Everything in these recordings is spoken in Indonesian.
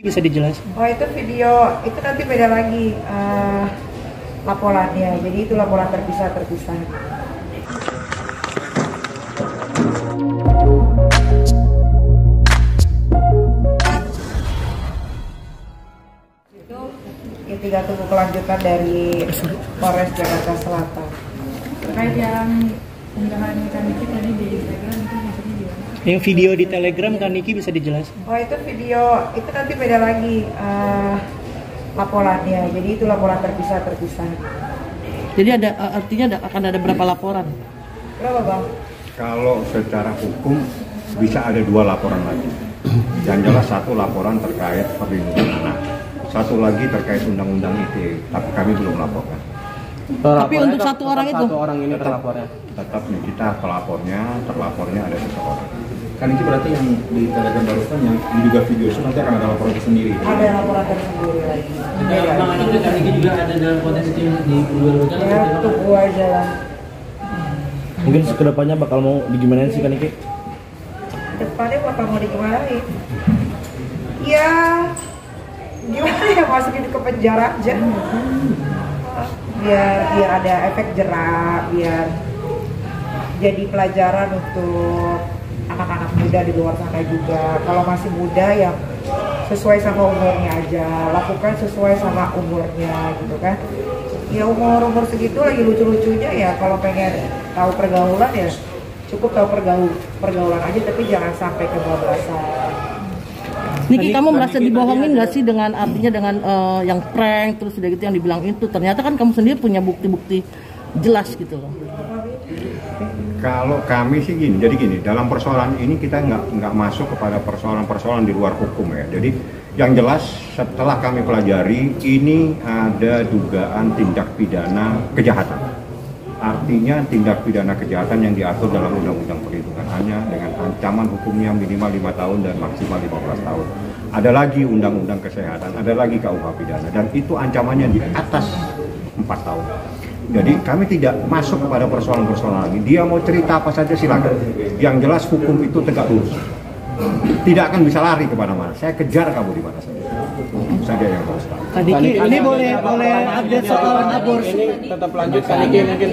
Bisa dijelaskan? Oh, itu video, itu nanti beda lagi laporannya. Jadi itu laporan terpisah. Itu ya tinggal tunggu kelanjutan dari Polres Jakarta Selatan. Terkait yang unggahan Kaniki tadi di Instagram itu maksudnya gimana? Yang video di Telegram kan Niki bisa dijelaskan? Oh, itu video, itu nanti beda lagi laporannya. Jadi itu laporan terpisah. Jadi artinya akan ada berapa laporan? Berapa, Bang? Kalau secara hukum bisa ada 2 laporan lagi. Yang jelas 1 laporan terkait perlindungan anak, 1 lagi terkait undang-undang ITE, tapi kami belum laporkan. Tapi untuk satu orang itu? Satu orang ini terlapornya? Tetap nih, kita terlapornya ada 1 orang. Kan itu berarti yang di Telegram barusan yang diduga video itu nanti akan ada laporan tersendiri. Ada laporan tersendiri lagi. Bang Anaknya Kaniki juga ada dalam potensi di kedua-duanya. Ya, tunggu aja lah. Mungkin kedepannya bakal mau digimanain sih Kaniki? Depannya bakal mau digimanain? Ya, gimana ya, masukin ke penjara aja. Biar ada efek jerak, biar jadi pelajaran untuk anak-anak muda di luar sana juga. Kalau masih muda ya sesuai sama umurnya aja, lakukan sesuai sama umurnya gitu kan. Ya umur segitu lagi lucu-lucunya ya, kalau pengen tahu pergaulan ya cukup tahu pergaulan aja, tapi jangan sampai ke bablasan. Niki, kamu merasa dibohongin nggak sih dengan artinya dengan yang prank terus udah gitu yang dibilang itu? Ternyata kan kamu sendiri punya bukti-bukti jelas gitu loh. Kalau kami sih gini, jadi gini, dalam persoalan ini kita nggak masuk kepada persoalan-persoalan di luar hukum ya. Jadi yang jelas setelah kami pelajari ini ada dugaan tindak pidana kejahatan. Artinya tindak pidana kejahatan yang diatur dalam Undang-Undang Perlindungan Anak dengan ancaman hukumnya minimal 5 tahun dan maksimal 15 tahun. Ada lagi Undang-Undang Kesehatan, ada lagi KUH pidana, dan itu ancamannya di atas 4 tahun. Jadi kami tidak masuk kepada persoalan-persoalan lagi. Dia mau cerita apa saja silakan. Yang jelas hukum itu tegak lurus. Tidak akan bisa lari kemana-mana. Saya kejar kamu di mana saja. Saja yang harus tahu. Kaniki, ini boleh update soal aborsi? Ini tetap lanjut Kaniki mungkin.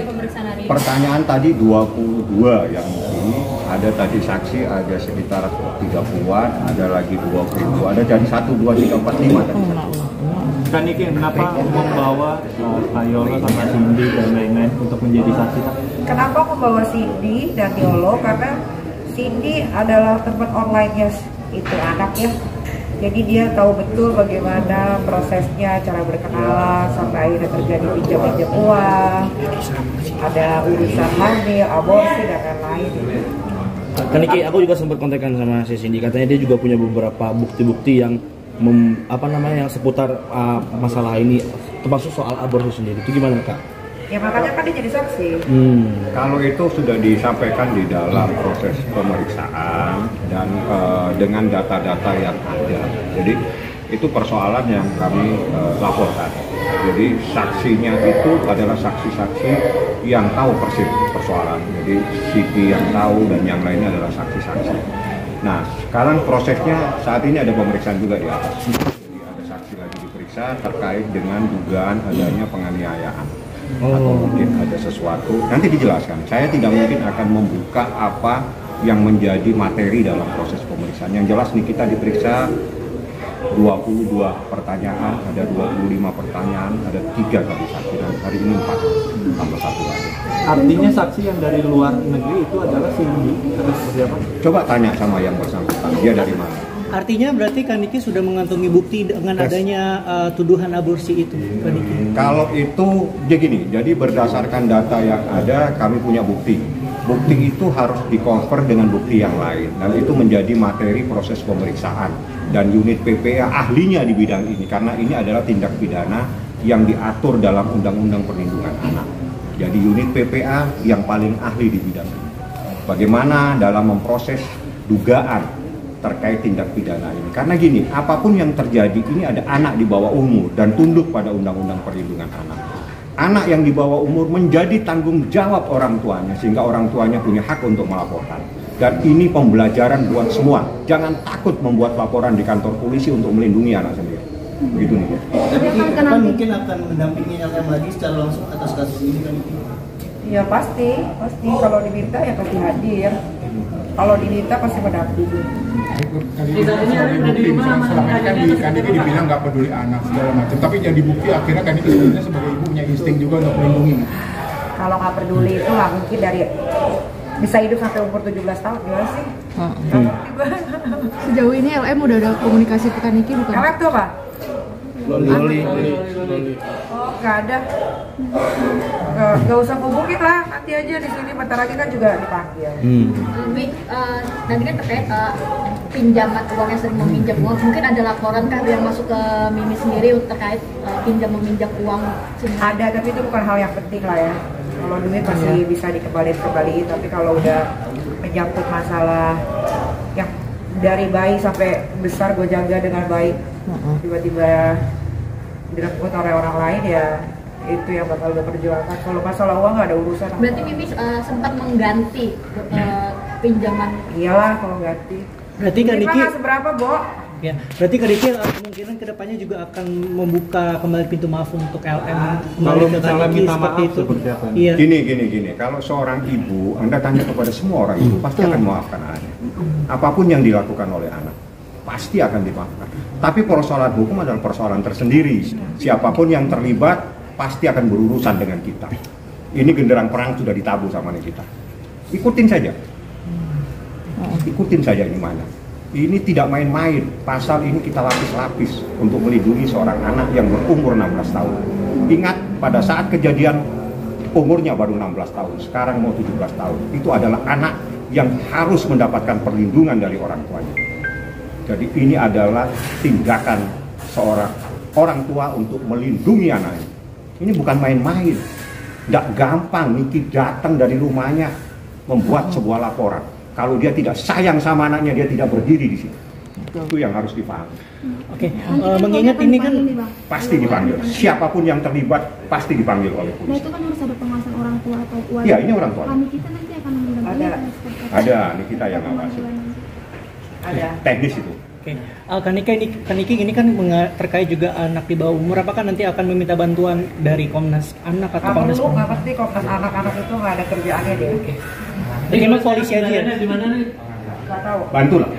Pertanyaan tadi 22 yang ini ada tadi saksi ada sekitar 30-an, ada lagi 20, ada jadi 1, 2, 3, 4, 5 tadi. Kaniki, kenapa membawa Yolo sama Cindy dan lain-lain untuk menjadi saksi? Kenapa membawa Cindy dan Yolo? Karena Cindy adalah teman online-nya itu anaknya. Jadi dia tahu betul bagaimana prosesnya, cara berkenalan, sampai akhirnya terjadi pinjam uang, ada urusan hamil, aborsi, dan lain-lain. Kaniki, aku juga sempat kontekan sama si Cindy, katanya dia juga punya beberapa bukti-bukti yang yang seputar masalah ini, termasuk soal aborsi sendiri. Itu gimana, Kak? Ya makanya kan dia jadi saksi. Kalau itu sudah disampaikan di dalam proses pemeriksaan dan dengan data-data yang ada. Jadi itu persoalan yang kami laporkan. Jadi saksinya itu adalah saksi-saksi yang tahu persis persoalan. Jadi Siti yang tahu dan yang lainnya adalah saksi-saksi. Nah, sekarang prosesnya saat ini ada pemeriksaan juga di atas. Jadi ada saksi lagi diperiksa terkait dengan dugaan adanya penganiayaan. Atau mungkin ada sesuatu, nanti dijelaskan. Saya tidak mungkin akan membuka apa yang menjadi materi dalam proses pemeriksaan. Yang jelas nih kita diperiksa 22 pertanyaan, ada 25 pertanyaan, ada 3 kali saksi, dan hari ini 4 tambah 1 lagi. Artinya saksi yang dari luar negeri itu adalah Cindy atau seperti apa? Coba tanya sama yang bersangkutan, dia dari mana? Artinya berarti Kaniki sudah mengantongi bukti dengan adanya tuduhan aborsi itu, Kaniki? Kalau itu, jadi berdasarkan data yang ada, kami punya bukti. Bukti itu harus di-cover dengan bukti yang lain, dan itu menjadi materi proses pemeriksaan. Dan unit PPA ahlinya di bidang ini, karena ini adalah tindak pidana yang diatur dalam Undang-Undang Perlindungan Anak. Jadi unit PPA yang paling ahli di bidang ini. Bagaimana dalam memproses dugaan terkait tindak pidana ini. Karena gini, apapun yang terjadi ini ada anak di bawah umur dan tunduk pada Undang-Undang Perlindungan Anak. Anak yang di bawah umur menjadi tanggung jawab orang tuanya, sehingga orang tuanya punya hak untuk melaporkan. Dan ini pembelajaran buat semua. Jangan takut membuat laporan di kantor polisi untuk melindungi anak sendiri. Begitu nih. Kan mungkin akan mendampingi LM lagi secara langsung atas kasus ini kan? Ya pasti kalau diminta ya pasti hadir. Kalau diminta pasti mendampingi. Selama ini kan Kaniki dibilang nggak peduli anak segala macam, tapi jadi bukti akhirnya Kaniki sebenarnya sebagai ibu punya insting juga untuk melindungi. Kalau nggak peduli itu nggak mungkin dari bisa hidup sampai umur 17 tahun gimana sih? Sejauh ini LM udah ada komunikasi ke Kaniki bukan? LM tuh apa? Loli. Oh nggak ada. Nggak usah hubungin lah, nanti aja di sini bentar lagi kan juga dipanggil. Nanti kan terkait pinjaman uang yang sering meminjam uang, mungkin ada laporan kah yang masuk ke Mimi sendiri terkait pinjam meminjam uang? Ada, tapi itu bukan hal yang penting lah ya. Kalau duit masih bisa dikembaliin, tapi kalau udah menyangkut masalah yang dari bayi sampai besar gue jaga dengan baik, tiba-tiba direnggut oleh orang lain ya itu yang bakal gue perjuangkan. Kalau masalah uang nggak ada urusan. Berarti Mimi sempat mengganti pinjaman? Iyalah kalau ganti. Berarti Kaniki nggak seberapa, Bo. Ya, berarti Kaniki kemungkinan kedepannya juga akan membuka kembali pintu maaf untuk LM. Kalau misalnya minta maaf seperti apa? Iya. Gini. Kalau seorang ibu, Anda tanya kepada semua orang ibu, pasti akan memaafkan anaknya. Apapun yang dilakukan oleh anak, pasti akan dimaafkan. Tapi persoalan hukum adalah persoalan tersendiri. Siapapun yang terlibat, pasti akan berurusan dengan kita. Ini genderang perang sudah ditabuh sama kita. Ikutin saja. Ikutin saja ini mana. Ini tidak main-main. Pasal ini kita lapis-lapis untuk melindungi seorang anak yang berumur 16 tahun. Ingat pada saat kejadian umurnya baru 16 tahun, sekarang mau 17 tahun. Itu adalah anak yang harus mendapatkan perlindungan dari orang tuanya. Jadi ini adalah tindakan seorang orang tua untuk melindungi anaknya. Ini bukan main-main. Tidak gampang Niki datang dari rumahnya membuat sebuah laporan. Kalau dia tidak sayang sama anaknya, dia tidak berdiri di sini. Itu yang harus dipahami. Oke, mengingat ini kan pasti dipanggil. Siapapun yang terlibat pasti dipanggil oleh polisi. Nah itu kan harus ada pengawasan orang tua atau keluarga. Iya, ini orang tua. Kami kita nanti akan mendampingi. Ada, ini kita yang ngawasi. Ada. Teknis itu. Oke, Kaniki ini kan terkait juga anak di bawah umur. Apakah nanti akan meminta bantuan dari Komnas Anak atau Komnas Perlu nggak pasti Komnas Anak-anak itu nggak ada kerjaannya deh. Oke. Jadi emang polisi aja. Di mana nih? Nggak tahu. Bantulah.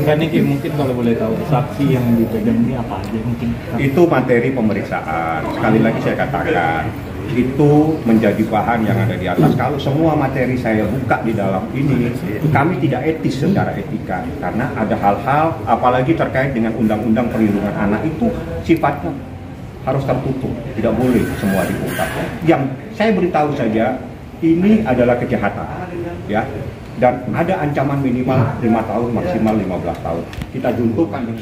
Kaniki mungkin kalau boleh tahu saksi yang dipegang ini apa aja mungkin? Itu materi pemeriksaan. Sekali lagi saya katakan, itu menjadi bahan yang ada di atas. Kalau semua materi saya buka di dalam ini, kami tidak etis secara etika. Karena ada hal-hal, apalagi terkait dengan undang-undang perlindungan anak itu sifatnya harus tertutup. Tidak boleh semua diungkap. Yang saya beritahu saja, ini adalah kejahatan. Ya. Dan ada ancaman minimal 5 tahun, maksimal 15 tahun. Kita juntuhkan dengan